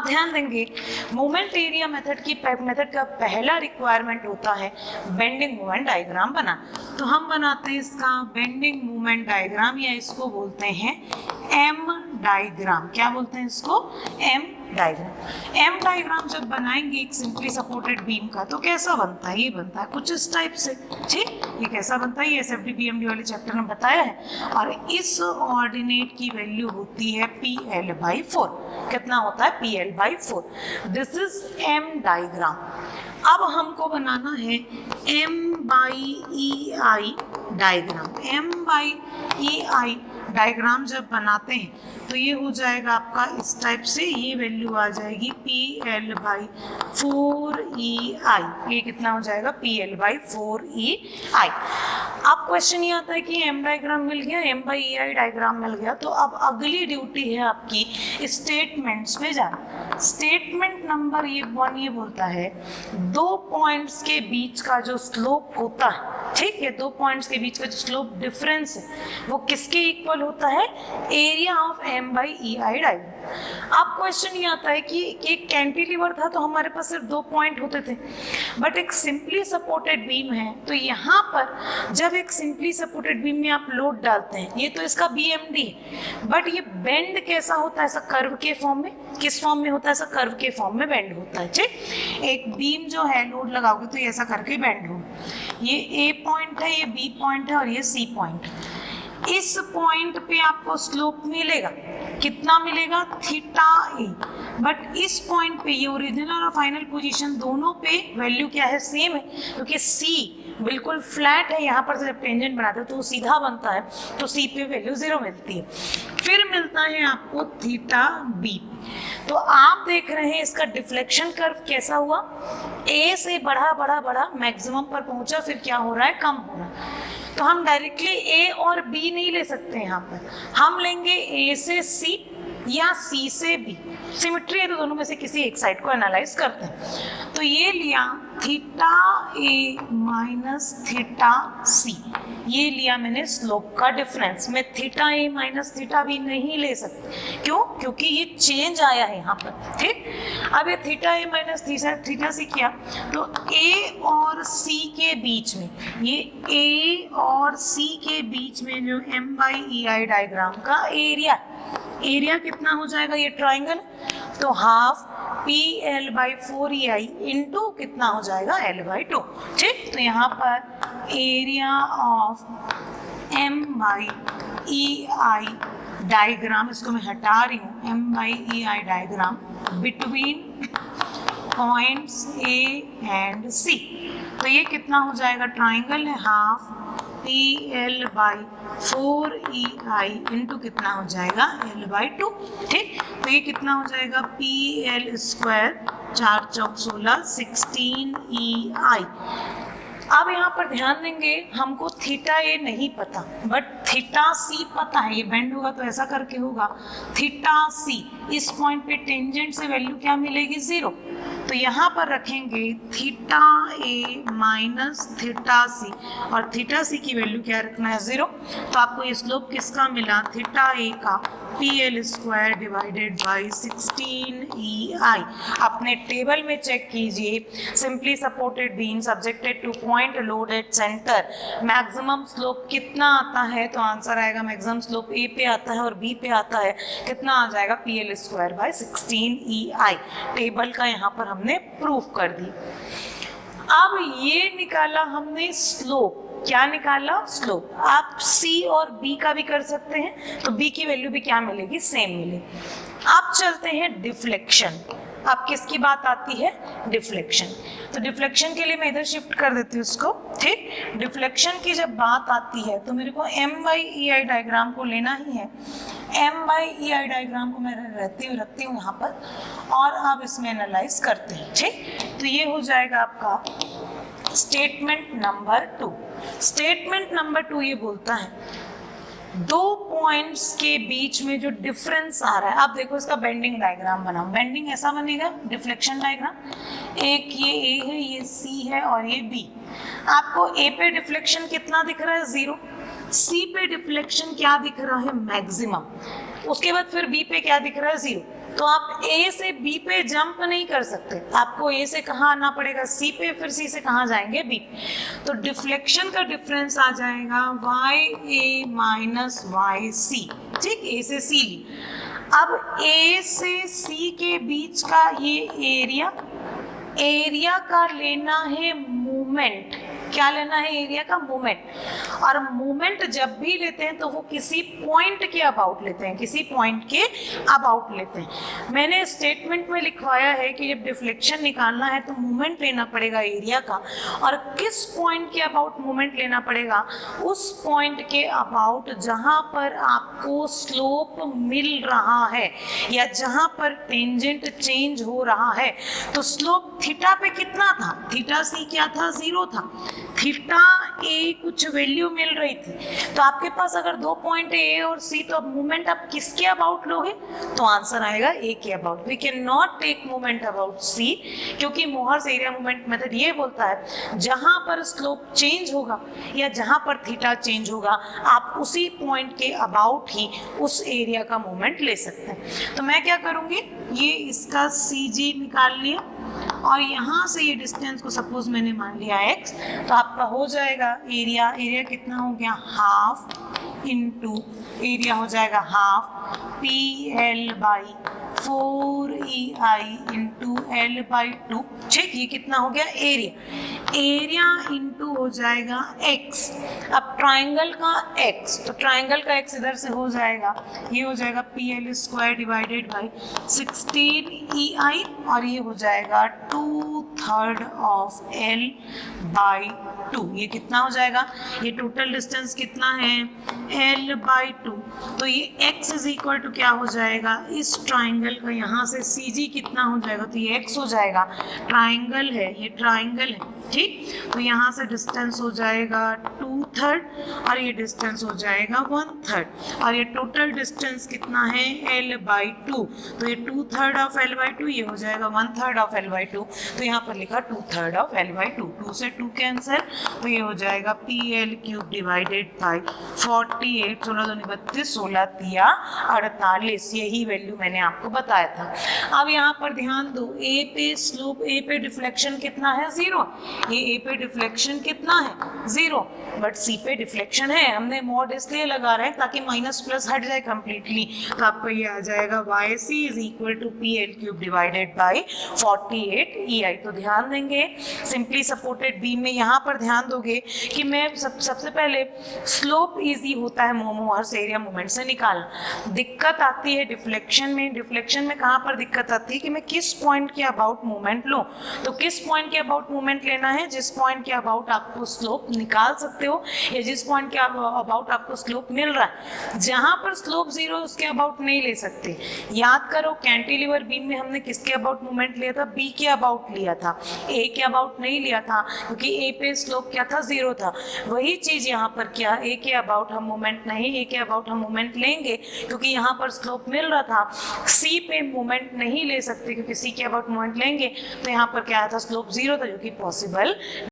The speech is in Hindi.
आप ध्यान देंगे मोमेंट एरिया मेथड का पहला रिक्वायरमेंट होता है बेंडिंग मोमेंट डायग्राम बना। तो हम बनाते हैं इसका बेंडिंग मोमेंट डायग्राम, या इसको बोलते हैं एम डायग्राम। क्या बोलते हैं इसको? M diagram. एम डायग्राम जब बनाएंगे एक सिंपली सपोर्टेड बीम का तो कैसा बनता है? ये बनता है कुछ इस टाइप से। ठीक, ये कैसा बनता है? ये एसएफडी बीएमडी वाले चैप्टर में बताया है। और इस ऑर्डिनेट की वैल्यू होती है PL/4। कितना होता है? PL/4। This is M diagram. अब हमको बनाना है M/EI डायग्राम। M/EI डायग्राम जब बनाते हैं तो ये हो जाएगा आपका इस टाइप से, ये वैल्यू आ जाएगी PL/4EI। ये कितना हो जाएगा? PL/4EI। अब क्वेश्चन ये आता है कि एम डायग्राम मिल गया, M/EI डायग्राम मिल गया, तो अब अगली ड्यूटी है आपकी स्टेटमेंट्स में जाना। स्टेटमेंट नंबर 1 ये बोलता है दो पॉइंट्स के बीच का जो स्लोप होता है, ठीक है, दो पॉइंट्स के बीच का जो स्लोप डिफरेंस है वो किसके इक्वल होता है? Area of M/EI diagram. अब क्वेश्चन ये आता है कि एक कैंटिलीवर था तो हमारे पास सिर्फ 2 पॉइंट होते थे, बट एक सिंपली सपोर्टेड बीम है, तो यहाँ पर जब एक सिंपली सपोर्टेड बीम में आप लोड डालते हैं, ये तो इसका BMD है, बट ये बेंड कैसा होता है? ऐसा कर्व के फॉर्म में। किस फॉर्म में होता है? ऐसा कर्व के फॉर्म में बेंड होता है। ठीक, एक बीम जो है लोड लगाओगे तो ये ऐसा करके बेंड हो। ये A पॉइंट है, ये B पॉइंट है और ये C पॉइंट। इस पॉइंट पे आपको स्लोप मिलेगा, कितना मिलेगा? θA। बट इस पॉइंट पे ये ओरिजिनल और फाइनल पोजीशन दोनों पे वैल्यू क्या है? सेम है, क्योंकि C बिल्कुल फ्लैट है। यहाँ पर जब टेंजेंट बनाते हो तो सीधा बनता है, तो C पे वैल्यू 0 मिलती है। फिर मिलता है आपको θB। तो आप देख रहे हैं इसका डिफ्लेक्शन कर्व कैसा हुआ? A से बढ़ा बढ़ा बढ़ा मैक्सिमम पर पहुंचा, फिर क्या हो रहा है? कम हो रहा है। तो हम डायरेक्टली A और B नहीं ले सकते, यहाँ पर हम लेंगे A से C या C से B। सिमेट्री है तो दोनों में से किसी एक साइड को एनालाइज करते हैं। तो ये लिया θA माइनस θC, ये लिया मैंने स्लोप का डिफरेंस। मैं θA माइनस θB नहीं ले सकती, क्यों? क्योंकि ये चेंज आया है यहाँ पर। ठीक, अब ये θA माइनस θC किया तो A और C के बीच में, ये A और C के बीच में जो M/EI डायग्राम का एरिया कितना हो जाएगा? ये ट्राइंगल, तो हाफ PL/4EI इंटू कितना हो जाएगा? L/2। ठीक, तो यहाँ पर एरिया ऑफ M/EI डायग्राम, इसको मैं हटा रही हूँ, M/EI diagram between points A and C, तो ये कितना हो जाएगा? ट्राइंगल है, हाफ PL/4EI इंटू कितना हो जाएगा? L/2। ठीक, तो ये कितना हो जाएगा? PL स्क्वायर 4 चौक 16 16EI। अब यहाँ पर ध्यान देंगे, हमको θA नहीं पता बट θC पता है। ये बेंड होगा तो ऐसा करके होगा, θC इस पॉइंट पे टेंजेंट से वैल्यू क्या मिलेगी? 0। तो यहाँ पर रखेंगे θA माइनस θC, और θC की वैल्यू क्या रखना है? 0। तो आपको ये स्लोप किसका मिला? θA का PL square divided by 16EI। अपने टेबल में चेक कीजिए, simply supported beam subjected two point load at centre, maximum slope कितना आता है? तो आंसर आएगा मैक्सिमम स्लोप A पे आता है और B पे आता है, कितना आ जाएगा? PL square by 16EI। Table का यहाँ पर हमने प्रूफ कर दी। अब ये निकाला हमने स्लोप, क्या निकाला? स्लोप। आप C और B का भी कर सकते हैं, तो B की वैल्यू भी क्या मिलेगी? सेम मिलेगी। अब चलते हैं डिफ्लेक्शन। अब किसकी बात आती है? डिफ्लेक्शन। तो डिफ्लेक्शन के लिए मैं इधर शिफ्ट कर देती हूँ इसको। ठीक, डिफ्लेक्शन की जब बात आती है तो मेरे को M/EI डायग्राम को लेना ही है। M/EI डायग्राम को मैं रखती हूँ यहाँ पर, और अब इसमें एनालाइज करते हैं। ठीक, तो ये हो जाएगा आपका स्टेटमेंट नंबर 2। स्टेटमेंट नंबर 2 ये बोलता है दो पॉइंट्स के बीच में जो डिफरेंस आ रहा है, आप देखो इसका बेंडिंग डायग्राम बनाओ। बेंडिंग ऐसा बनेगा, डिफ्लेक्शन डायग्राम। एक ये A है, ये C है और ये B। आपको A पे डिफ्लेक्शन कितना दिख रहा है? 0। C पे डिफ्लेक्शन क्या दिख रहा है? मैक्सिमम। उसके बाद फिर B पे क्या दिख रहा है? 0। तो आप ए से बी पे जंप नहीं कर सकते, आपको ए से कहाँ आना पड़ेगा, सी पे, फिर सी से कहाँ जाएंगे, बी। तो डिफ्लेक्शन का डिफरेंस आ जाएगा वाई ए माइनस वाई सी, ठीक, ए से सी ली। अब ए से सी के बीच का ये एरिया का लेना है मोमेंट, क्या लेना है, एरिया का मोमेंट। और मोमेंट जब भी लेते हैं तो वो किसी पॉइंट के अबाउट लेते हैं, किसी पॉइंट के अबाउट लेते हैं। मैंने स्टेटमेंट में लिखवाया है कि जब डिफ्लेक्शन निकालना है तो मोमेंट लेना पड़ेगा एरिया का, और किस पॉइंट के अबाउट मोमेंट लेना पड़ेगा, उस पॉइंट के अबाउट जहाँ पर आपको स्लोप मिल रहा है या जहाँ पर टेंजेंट चेंज हो रहा है। तो स्लोप थीटा पे कितना था, थीटा सी क्या था, 0 था, थीटा ए कुछ वैल्यू मिल रही थी। तो आपके पास अगर 2 पॉइंट ए और सी, तो अब मोमेंट आप किसके अबाउट लोगे, तो आंसर आएगा ए के about. We can not take moment about C, क्योंकि मोहर्स एरिया मोमेंट मेथड ये बोलता है जहां पर स्लोप चेंज होगा या जहां पर थीटा चेंज होगा, आप उसी पॉइंट के अबाउट ही उस एरिया का मोमेंट ले सकते हैं। तो मैं क्या करूंगी, ये इसका सी जी निकाल लिया और यहाँ से ये डिस्टेंस को सपोज मैंने मान लिया x, तो आपका हो जाएगा एरिया कितना हो गया, हाफ इंटू एरिया हो जाएगा हाफ PL/4EI इंटू L/2, ठीक, ये कितना हो गया, एरिया इंटू हो जाएगा x। अब ट्राइंगल का x, तो ट्राइंगल का x इधर से हो जाएगा, ये हो जाएगा PL² डिवाइडेड बाई 16EI, और ये हो जाएगा 2/3 ऑफ L/2। ये कितना हो जाएगा, ये टोटल डिस्टेंस कितना है, L/2। तो ये x इज इक्वल टू क्या हो जाएगा, इस ट्राइंगल का यहाँ से CG कितना हो जाएगा, तो ये x हो जाएगा, ट्राइंगल है, ये ट्राइंगल है, ठीक। तो यहाँ से डिस्टेंस हो जाएगा 2/3 और ये डिस्टेंस हो जाएगा 1/3, और ये टोटल डिस्टेंस कितना है, L/2। तो ये 2/3 ऑफ L/2, ये हो जाएगा 1/3 ऑफ L/2। तो यहाँ पर लिखा 2/3 ऑफ L/2, 2 से 2 कैंसिल, तो ये हो जाएगा PL³ डिवाइडेड बाई 48, 16 दूनी 32, 16 तिया 48, यही वैल्यू मैंने आपको बताया था। अब यहाँ पर ध्यान दो, ए पे स्लोप, ए पे डिफ्लेक्शन कितना है, 0। ये ए पे डिफ्लेक्शन कितना है, 0, बट सी पे डिफ्लेक्शन है। हमने मॉड इसलिए लगा रहे हैं ताकि माइनस प्लस हट जाए कंप्लीटली। तो आपको ये आ जाएगा YC is equal to PL³ divided by 48EI। तो ध्यान देंगे सिंपली सपोर्टेड बीम में, यहाँ पर ध्यान दोगे कि मैं सबसे पहले स्लोप इजी होता है मोहर्स एरिया मोमेंट से निकालना। दिक्कत आती है डिफ्लेक्शन में। डिफ्लेक्शन में कहाँ पर दिक्कत आती है कि मैं किस पॉइंट के अबाउट मोमेंट लूँ। तो किस पॉइंट के अबाउट मोमेंट लेना है, जिस पॉइंट के अबाउट आपको स्लोप निकाल सकते हो या जिस पॉइंट के अबाउट आपको स्लोप मिल रहा है। जहाँ पर स्लोप 0 उसके अबाउट नहीं ले सकते। याद करो कैंटिलीवर बीम में हमने किसके अबाउट मोमेंट लिया था, बी के अबाउट लिया था, ए के अबाउट नहीं लिया था, क्योंकि ए पे स्लोप क्या था, 0 था। वही चीज यहाँ पर क्या, ए के अबाउट हम मोमेंट नहीं, ए के अबाउट हम मोमेंट लेंगे क्योंकि यहाँ पर स्लोप मिल रहा था। सी पे मोमेंट नहीं ले सकते क्योंकि सी के अबाउट मोमेंट लेंगे तो यहाँ पर क्या था, स्लोप 0 था, जो कि पॉसिबल